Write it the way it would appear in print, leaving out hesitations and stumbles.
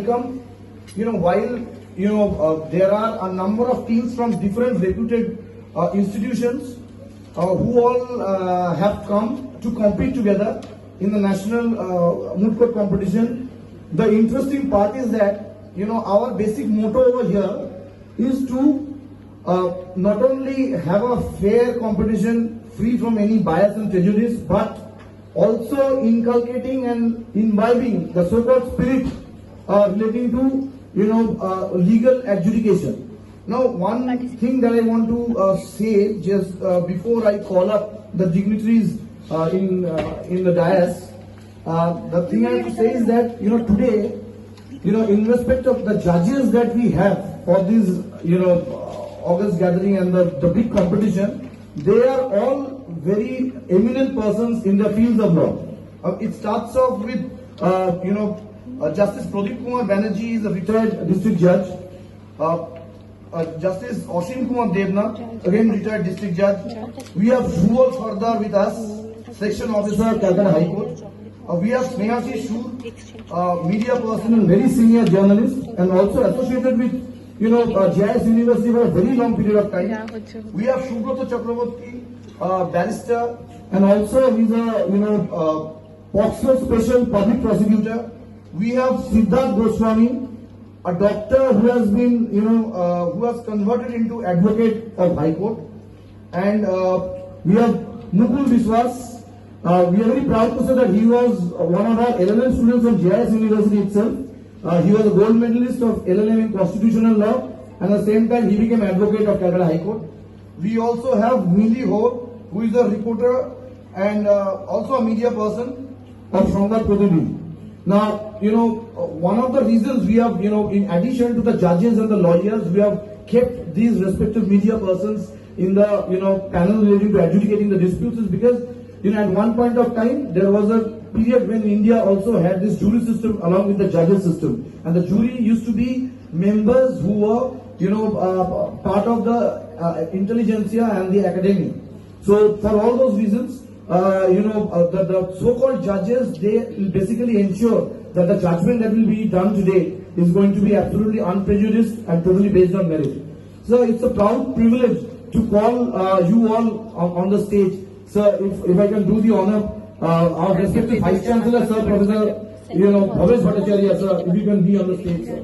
Come, while there are a number of teams from different reputed institutions who all have come to compete together in the national moot court competition. The interesting part is that our basic motto over here is to not only have a fair competition free from any bias and prejudice, but also inculcating and imbibing the so-called spirit relating to legal adjudication. Now, one thing that I want to say just before I call up the dignitaries in the dais, the thing I have to say is that today, in respect of the judges that we have for this August gathering and the big competition, they are all very eminent persons in their fields of law. It starts off with Justice Pradeep Kumar Banerjee is a retired district judge. Justice Ashim Kumar Devna, again retired district judge. We have Shubal Sardar with us, section officer, Calcutta High Court. We have Snehashi Shur, media person and very senior journalist, and also associated with JIS University for a very long period of time. We have Shubhrata Chakraborty, barrister, and also he's a POCSO special public prosecutor. We have Siddharth Goswami, a doctor who has been, who has converted into advocate of High Court. And we have Mukul Biswas. We are very proud to say that he was one of our LLM students of JIS University itself. He was a gold medalist of LLM in constitutional law, and at the same time he became advocate of Calcutta High Court. We also have Mili Ho, who is a reporter and also a media person of Sangha Pradibhi. Now, one of the reasons we have, in addition to the judges and the lawyers, we have kept these respective media persons in the, panel relating to adjudicating the disputes is because, at one point of time, there was a period when India also had this jury system along with the judges system. And the jury used to be members who were, part of the intelligentsia and the academia. So, for all those reasons, the so-called judges, they basically ensure that the judgment that will be done today is going to be absolutely unprejudiced and totally based on merit. So it's a proud privilege to call you all on the stage. Sir, if I can do the honor, our respected Vice Chancellor, Sir, Professor, Bhavesh Bhattacharya, sir, if you can be on the stage, sir.